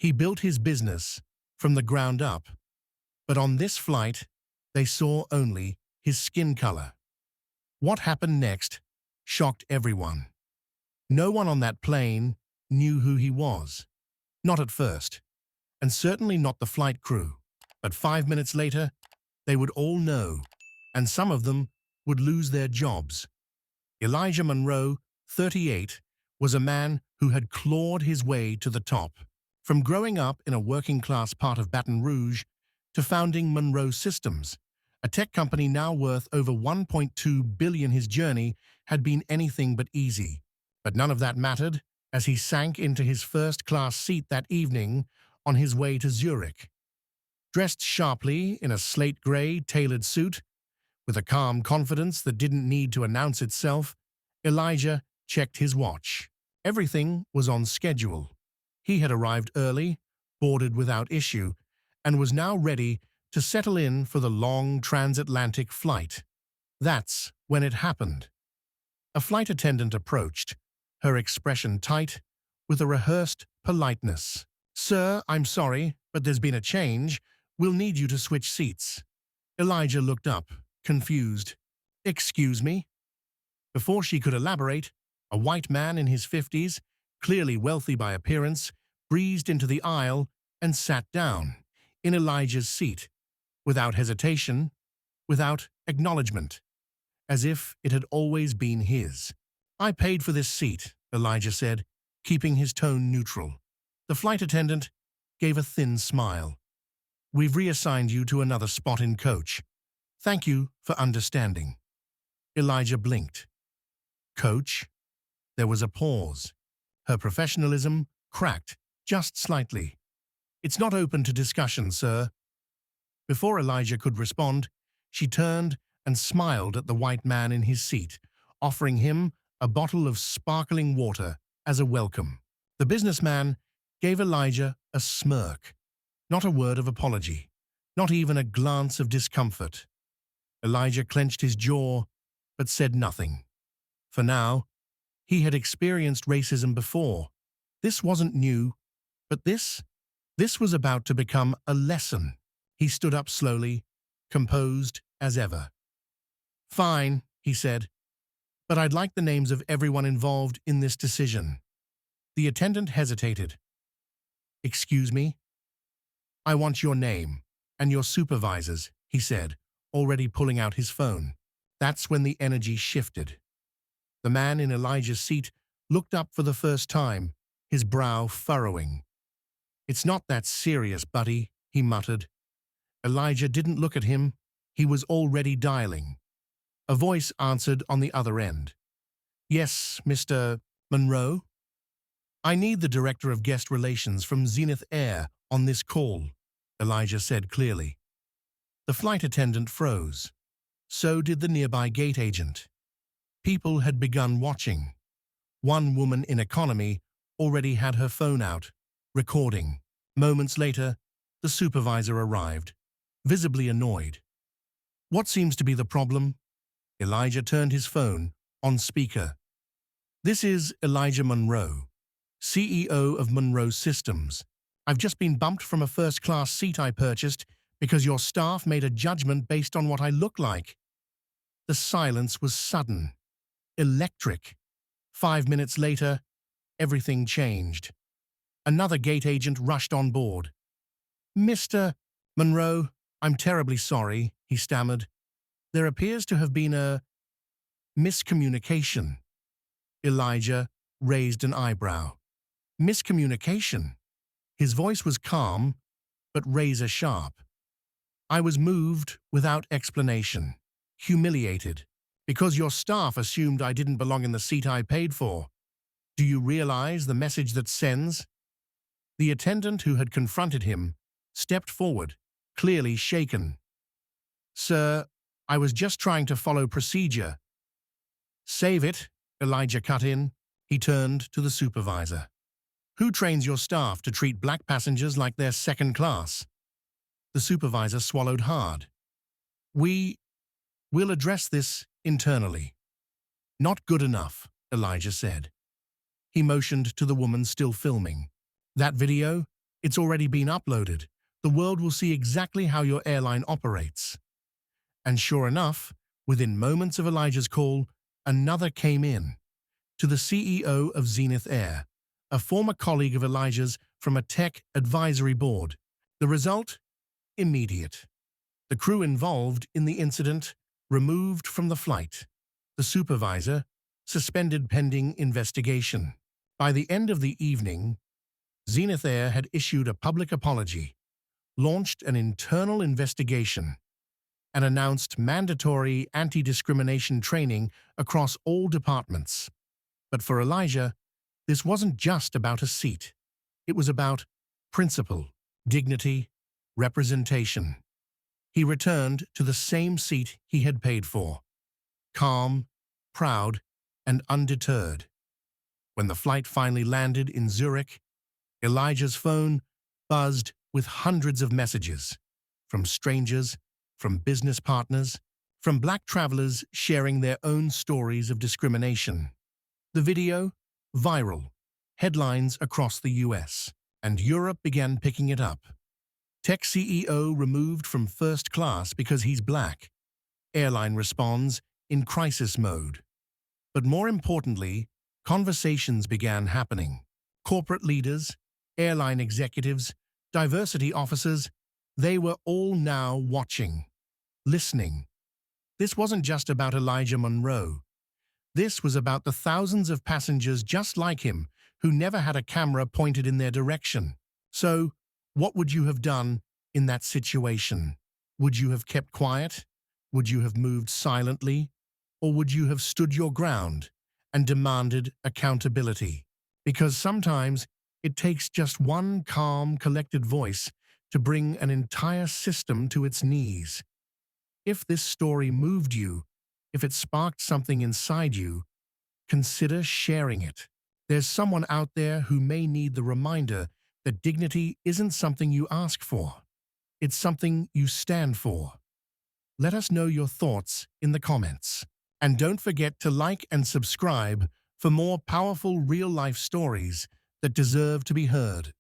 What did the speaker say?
He built his business from the ground up, but on this flight, they saw only his skin color. What happened next shocked everyone. No one on that plane knew who he was. Not at first, and certainly not the flight crew. But 5 minutes later, they would all know, and some of them would lose their jobs. Elijah Monroe, 38, was a man who had clawed his way to the top. From growing up in a working-class part of Baton Rouge to founding Monroe Systems, a tech company now worth over $1.2 billion, his journey had been anything but easy. But none of that mattered as he sank into his first-class seat that evening on his way to Zurich. Dressed sharply in a slate-gray tailored suit, with a calm confidence that didn't need to announce itself, Elijah checked his watch. Everything was on schedule. He had arrived early, boarded without issue, and was now ready to settle in for the long transatlantic flight. That's when it happened. A flight attendant approached, her expression tight, with a rehearsed politeness. "Sir, I'm sorry, but there's been a change. We'll need you to switch seats." Elijah looked up, confused. "Excuse me?" Before she could elaborate, a white man in his 50s, clearly wealthy by appearance, breezed into the aisle and sat down in Elijah's seat, without hesitation, without acknowledgement, as if it had always been his. "I paid for this seat," Elijah said, keeping his tone neutral. The flight attendant gave a thin smile. "We've reassigned you to another spot in coach. Thank you for understanding." Elijah blinked. "Coach?" There was a pause. Her professionalism cracked just slightly. "It's not open to discussion, sir." Before Elijah could respond, she turned and smiled at the white man in his seat, offering him a bottle of sparkling water as a welcome. The businessman gave Elijah a smirk. Not a word of apology, not even a glance of discomfort. Elijah clenched his jaw, but said nothing. For now, he had experienced racism before. This wasn't new, but this was about to become a lesson. He stood up slowly, composed as ever. "Fine," he said, "but I'd like the names of everyone involved in this decision." The attendant hesitated. "Excuse me?" "I want your name and your supervisor's," he said, already pulling out his phone. That's when the energy shifted. The man in Elijah's seat looked up for the first time, his brow furrowing. "It's not that serious, buddy," he muttered. Elijah didn't look at him. He was already dialing. A voice answered on the other end. "Yes, Mr. Monroe?" "I need the Director of Guest Relations from Zenith Air on this call," Elijah said clearly. The flight attendant froze. So did the nearby gate agent. People had begun watching. One woman in economy already had her phone out, recording. Moments later, the supervisor arrived, visibly annoyed. "What seems to be the problem?" Elijah turned his phone on speaker. "This is Elijah Monroe, CEO of Monroe Systems. I've just been bumped from a first-class seat I purchased because your staff made a judgment based on what I look like." The silence was sudden, electric. 5 minutes later, everything changed. Another gate agent rushed on board. "Mr. Monroe, I'm terribly sorry," he stammered. "There appears to have been a miscommunication." Elijah raised an eyebrow. "Miscommunication?" His voice was calm, but razor-sharp. "I was moved without explanation, humiliated, because your staff assumed I didn't belong in the seat I paid for. Do you realize the message that sends?" The attendant who had confronted him stepped forward, clearly shaken. "Sir, I was just trying to follow procedure." "Save it," Elijah cut in. He turned to the supervisor. "Who trains your staff to treat black passengers like they're second class?" The supervisor swallowed hard. We'll address this internally." "Not good enough," Elijah said. He motioned to the woman still filming. "That video? It's already been uploaded. The world will see exactly how your airline operates." And sure enough, within moments of Elijah's call, another came in. To the CEO of Zenith Air, a former colleague of Elijah's from a tech advisory board. The result? Immediate. The crew involved in the incident removed from the flight. The supervisor suspended pending investigation. By the end of the evening, Zenith Air had issued a public apology, launched an internal investigation, and announced mandatory anti-discrimination training across all departments. But for Elijah, this wasn't just about a seat. It was about principle, dignity, representation. He returned to the same seat he had paid for, calm, proud, and undeterred. When the flight finally landed in Zurich, Elijah's phone buzzed with hundreds of messages, from strangers, from business partners, from black travelers sharing their own stories of discrimination. The video? Viral. Headlines across the US, and Europe began picking it up. Tech CEO removed from first class because he's black. Airline responds in crisis mode. But more importantly, conversations began happening. Corporate leaders, airline executives, diversity officers, they were all now watching, listening. This wasn't just about Elijah Monroe. This was about the thousands of passengers just like him who never had a camera pointed in their direction. So, what would you have done in that situation? Would you have kept quiet? Would you have moved silently? Or would you have stood your ground and demanded accountability? Because sometimes it takes just one calm, collected voice to bring an entire system to its knees. If this story moved you, if it sparked something inside you, consider sharing it. There's someone out there who may need the reminder that dignity isn't something you ask for. It's something you stand for. Let us know your thoughts in the comments. And don't forget to like and subscribe for more powerful real-life stories that deserve to be heard.